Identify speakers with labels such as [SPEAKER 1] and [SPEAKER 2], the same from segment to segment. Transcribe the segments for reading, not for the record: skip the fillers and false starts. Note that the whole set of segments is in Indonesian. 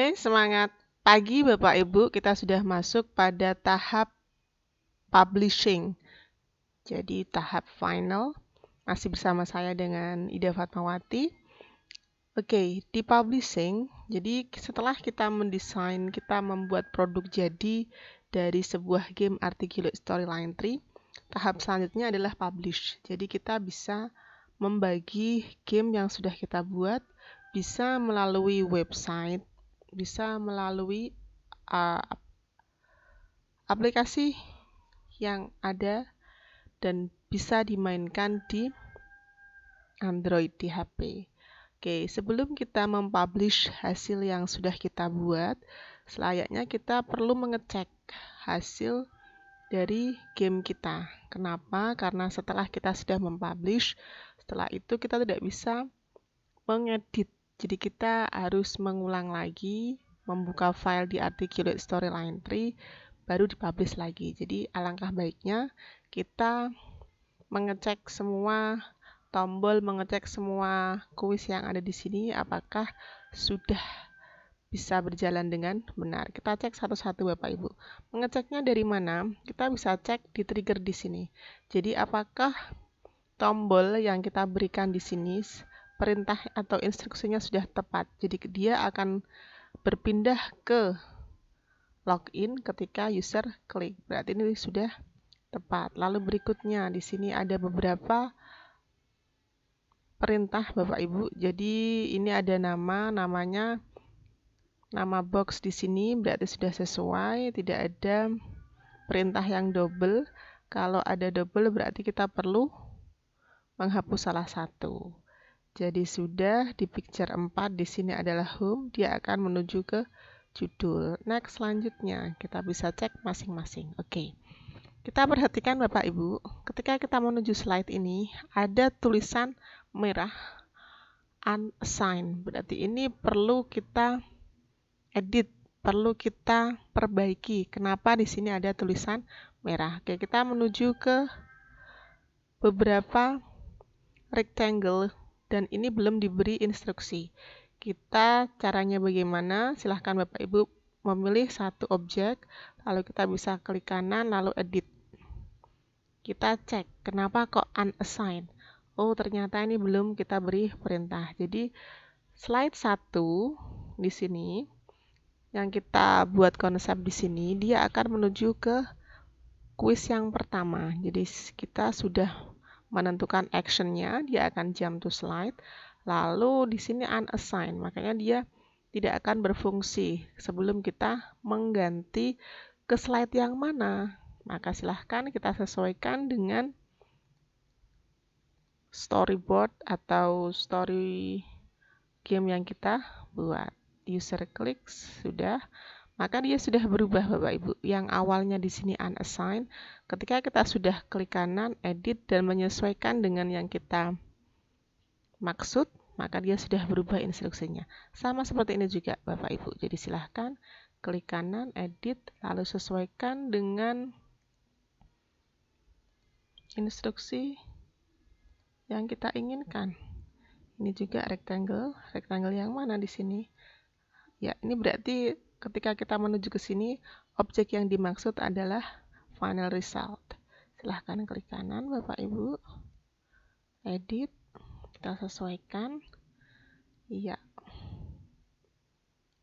[SPEAKER 1] Oke, semangat pagi Bapak Ibu, kita sudah masuk pada tahap publishing. Jadi tahap final, masih bersama saya dengan Ida Fatmawati. Oke, di publishing, jadi setelah kita mendesain, kita membuat produk jadi dari sebuah game Articulate Storyline Tree, tahap selanjutnya adalah publish. Jadi kita bisa membagi game yang sudah kita buat, bisa melalui website, bisa melalui aplikasi yang ada dan bisa dimainkan di Android di HP. Oke, sebelum kita mempublish hasil yang sudah kita buat, selayaknya kita perlu mengecek hasil dari game kita. Kenapa? Karena setelah kita sudah mempublish, setelah itu kita tidak bisa mengedit. Jadi kita harus mengulang lagi, membuka file di Articulate Storyline Tree, baru dipublish lagi. Jadi alangkah baiknya kita mengecek semua tombol, mengecek semua kuis yang ada di sini apakah sudah bisa berjalan dengan benar. Kita cek satu-satu Bapak Ibu. Mengeceknya dari mana? Kita bisa cek di trigger di sini. Jadi apakah tombol yang kita berikan di sini perintah atau instruksinya sudah tepat. Jadi dia akan berpindah ke login ketika user klik. Berarti ini sudah tepat. Lalu berikutnya di sini ada beberapa perintah Bapak Ibu. Jadi ini ada namanya nama box di sini berarti sudah sesuai, tidak ada perintah yang double. Kalau ada double berarti kita perlu menghapus salah satu. Jadi sudah di picture 4 di sini adalah home, dia akan menuju ke judul. Next selanjutnya kita bisa cek masing-masing. Oke. Kita perhatikan Bapak Ibu, ketika kita menuju slide ini ada tulisan merah unassigned. Berarti ini perlu kita edit, perlu kita perbaiki. Kenapa di sini ada tulisan merah? Oke, kita menuju ke beberapa rectangle dan ini belum diberi instruksi. Kita caranya bagaimana? Silahkan Bapak Ibu memilih satu objek, lalu kita bisa klik kanan, lalu edit. Kita cek, kenapa kok unassigned? Oh, ternyata ini belum kita beri perintah. Jadi, slide 1 di sini, yang kita buat konsep di sini, dia akan menuju ke kuis yang pertama. Jadi, kita sudah menentukan actionnya, dia akan jump to slide. Lalu di sini unassigned, makanya dia tidak akan berfungsi sebelum kita mengganti ke slide yang mana. Maka silahkan kita sesuaikan dengan storyboard atau story game yang kita buat. User klik sudah, maka dia sudah berubah Bapak Ibu. Yang awalnya di sini unassigned, ketika kita sudah klik kanan, edit dan menyesuaikan dengan yang kita maksud, maka dia sudah berubah instruksinya. Sama seperti ini juga Bapak Ibu. Jadi silahkan klik kanan, edit, lalu sesuaikan dengan instruksi yang kita inginkan. Ini juga rectangle yang mana di sini? Ya, ini berarti ketika kita menuju ke sini, objek yang dimaksud adalah final result. Silahkan klik kanan Bapak Ibu, edit, kita sesuaikan. Iya,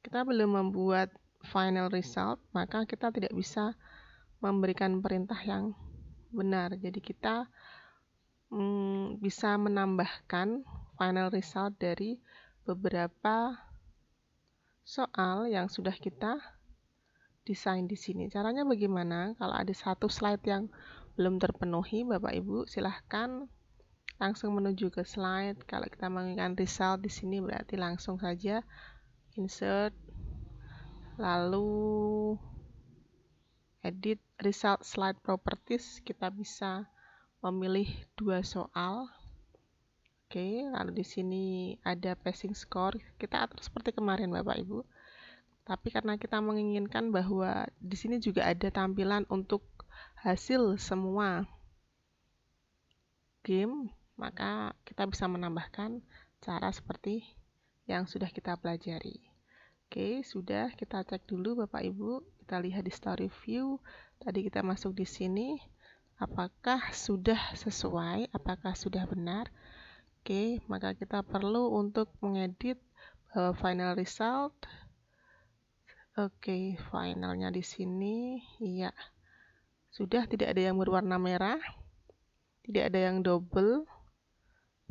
[SPEAKER 1] kita belum membuat final result, maka kita tidak bisa memberikan perintah yang benar. Jadi kita bisa menambahkan final result dari beberapa soal yang sudah kita desain di sini. Caranya bagaimana? Kalau ada satu slide yang belum terpenuhi, Bapak Ibu silahkan langsung menuju ke slide. Kalau kita menginginkan result di sini berarti langsung saja insert, lalu edit result slide properties. Kita bisa memilih 2 soal. Oke, lalu di sini ada passing score. Kita atur seperti kemarin Bapak Ibu. Tapi karena kita menginginkan bahwa di sini juga ada tampilan untuk hasil semua game, maka kita bisa menambahkan cara seperti yang sudah kita pelajari. Oke, sudah. Kita cek dulu Bapak Ibu. Kita lihat di story view. Tadi kita masuk di sini. Apakah sudah sesuai? Apakah sudah benar? Oke, maka kita perlu untuk mengedit final result. Oke, finalnya di sini. Iya. Sudah tidak ada yang berwarna merah. Tidak ada yang double.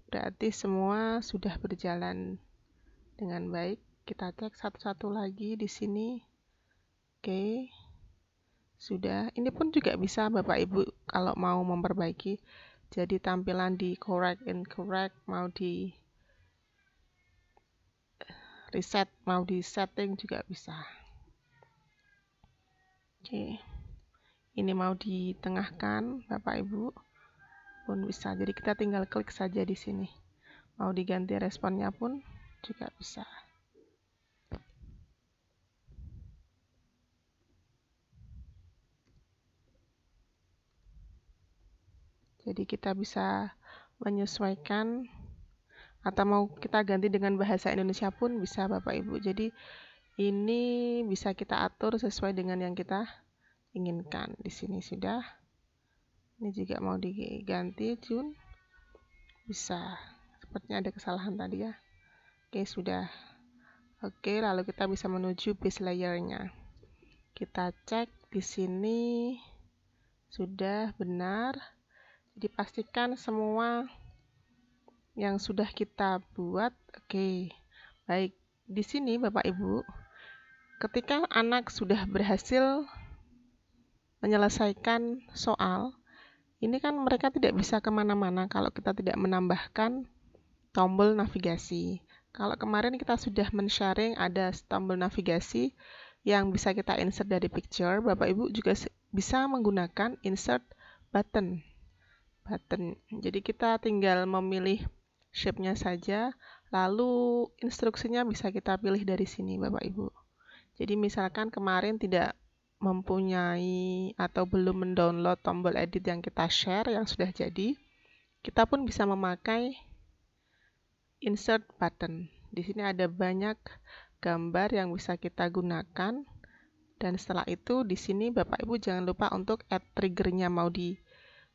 [SPEAKER 1] Berarti semua sudah berjalan dengan baik. Kita cek satu-satu lagi di sini. Oke. Sudah. Ini pun juga bisa Bapak Ibu kalau mau memperbaiki. Jadi tampilan di correct, incorrect, mau di reset, mau di setting juga bisa. Oke. Ini mau ditengahkan Bapak Ibu pun bisa. Jadi kita tinggal klik saja di sini. Mau diganti responnya pun juga bisa. Jadi kita bisa menyesuaikan atau mau kita ganti dengan bahasa Indonesia pun bisa Bapak Ibu. Jadi ini bisa kita atur sesuai dengan yang kita inginkan. Di sini sudah. Ini juga mau diganti Jun. Bisa. Sepertinya ada kesalahan tadi ya. Oke, sudah. Oke, lalu kita bisa menuju base layer-nya. Kita cek di sini sudah benar. Jadi pastikan semua yang sudah kita buat. Oke. Baik, di sini Bapak Ibu, ketika anak sudah berhasil menyelesaikan soal, ini kan mereka tidak bisa kemana-mana kalau kita tidak menambahkan tombol navigasi. Kalau kemarin kita sudah men-sharing ada tombol navigasi yang bisa kita insert dari picture, Bapak Ibu juga bisa menggunakan insert button. Jadi kita tinggal memilih shape-nya saja, lalu instruksinya bisa kita pilih dari sini Bapak Ibu. Jadi misalkan kemarin tidak mempunyai atau belum mendownload tombol edit yang kita share yang sudah jadi, kita pun bisa memakai insert button. Di sini ada banyak gambar yang bisa kita gunakan, dan setelah itu di sini Bapak Ibu jangan lupa untuk add triggernya.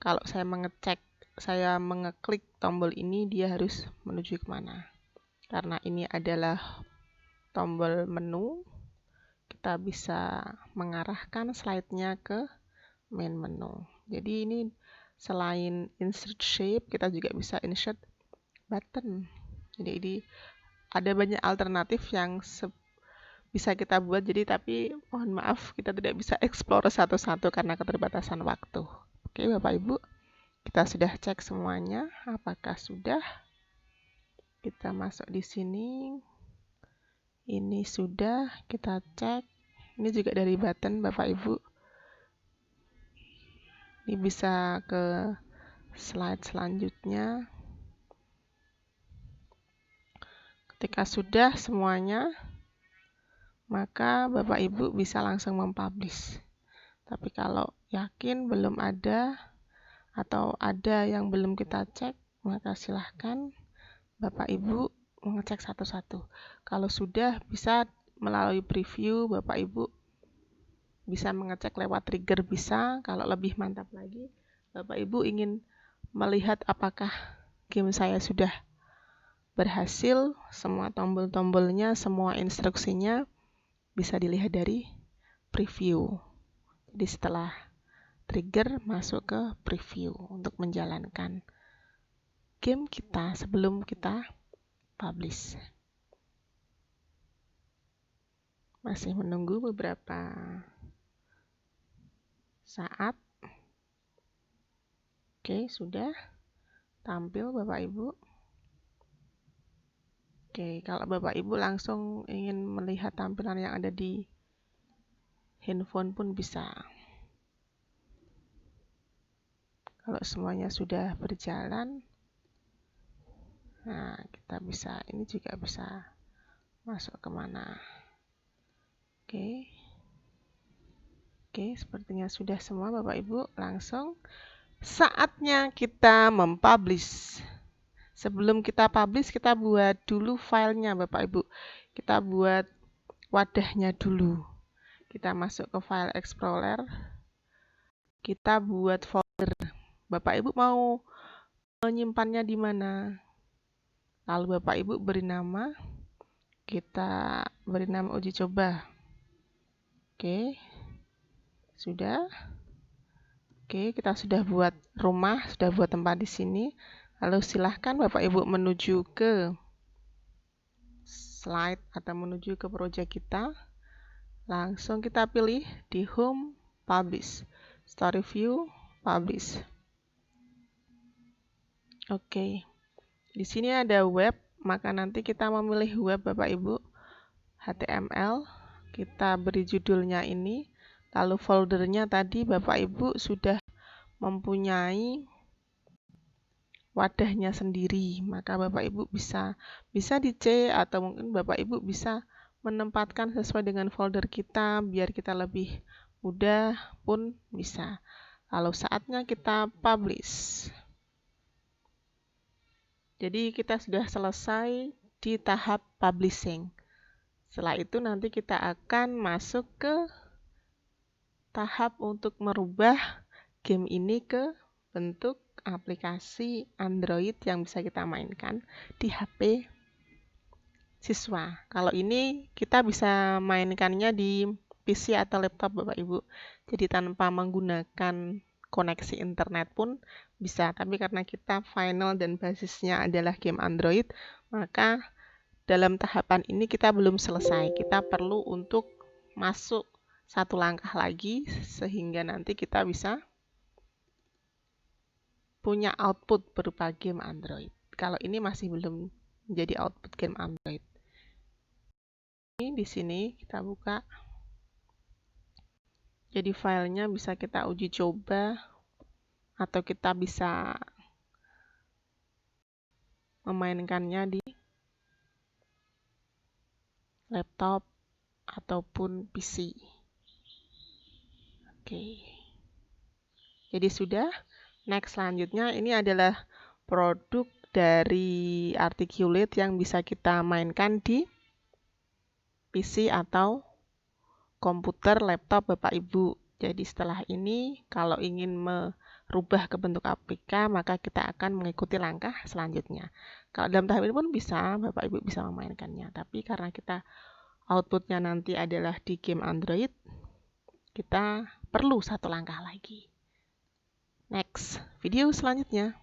[SPEAKER 1] Kalau saya mengeklik tombol ini, dia harus menuju kemana. Karena ini adalah tombol menu, kita bisa mengarahkan slide-nya ke main menu. Jadi ini selain insert shape, kita juga bisa insert button. Jadi ini ada banyak alternatif yang bisa kita buat. Jadi tapi mohon maaf kita tidak bisa explore satu-satu karena keterbatasan waktu. Oke Bapak Ibu, kita sudah cek semuanya. Apakah sudah? Kita masuk di sini. Ini sudah, kita cek. Ini juga dari button Bapak Ibu. Ini bisa ke slide selanjutnya. Ketika sudah semuanya, maka Bapak Ibu bisa langsung mempublish. Tapi kalau yakin belum ada atau ada yang belum kita cek, maka silahkan Bapak Ibu mengecek satu-satu. Kalau sudah, bisa melalui preview, Bapak Ibu bisa mengecek lewat trigger bisa. Kalau lebih mantap lagi, Bapak Ibu ingin melihat apakah game saya sudah berhasil, semua tombol-tombolnya, semua instruksinya bisa dilihat dari preview. Jadi setelah trigger masuk ke preview untuk menjalankan game kita sebelum kita publish. Masih menunggu beberapa saat. Oke, sudah tampil Bapak Ibu. Oke, kalau Bapak Ibu langsung ingin melihat tampilan yang ada di handphone pun bisa. Kalau semuanya sudah berjalan, nah kita bisa, ini juga bisa masuk kemana. Oke, sepertinya sudah semua Bapak Ibu. Langsung saatnya kita mempublish. Sebelum kita publish, kita buat dulu filenya Bapak Ibu. Kita buat wadahnya dulu. Kita masuk ke File Explorer. Kita buat folder. Bapak Ibu mau menyimpannya di mana? Lalu Bapak Ibu beri nama. Kita beri nama uji coba. Oke. Sudah. Oke, kita sudah buat rumah, sudah buat tempat di sini. Lalu silahkan Bapak Ibu menuju ke slide atau menuju ke proyek kita. Langsung kita pilih di Home, Publish, Story View, Publish. Oke, di sini ada web, maka nanti kita memilih web Bapak Ibu, HTML. Kita beri judulnya ini, lalu foldernya tadi Bapak Ibu sudah mempunyai wadahnya sendiri, maka Bapak Ibu bisa di C atau mungkin Bapak Ibu bisa menempatkan sesuai dengan folder kita biar kita lebih mudah pun bisa. Lalu saatnya kita publish. Jadi kita sudah selesai di tahap publishing. Setelah itu nanti kita akan masuk ke tahap untuk merubah game ini ke bentuk aplikasi Android yang bisa kita mainkan di HP siswa. Kalau ini kita bisa mainkannya di PC atau laptop Bapak Ibu. Jadi tanpa menggunakan koneksi internet pun bisa. Tapi karena kita final dan basisnya adalah game Android, maka dalam tahapan ini kita belum selesai. Kita perlu untuk masuk satu langkah lagi sehingga nanti kita bisa punya output berupa game Android. Kalau ini masih belum menjadi output game Android. Ini di sini kita buka. Jadi filenya bisa kita uji coba atau kita bisa memainkannya di laptop ataupun PC. Oke. Jadi sudah. Next selanjutnya ini adalah produk dari Articulate yang bisa kita mainkan di PC atau komputer, laptop Bapak Ibu. Jadi setelah ini kalau ingin merubah ke bentuk APK maka kita akan mengikuti langkah selanjutnya. Kalau dalam tahap ini pun bisa, Bapak Ibu bisa memainkannya. Tapi karena kita outputnya nanti adalah di game Android, kita perlu satu langkah lagi. Next, video selanjutnya.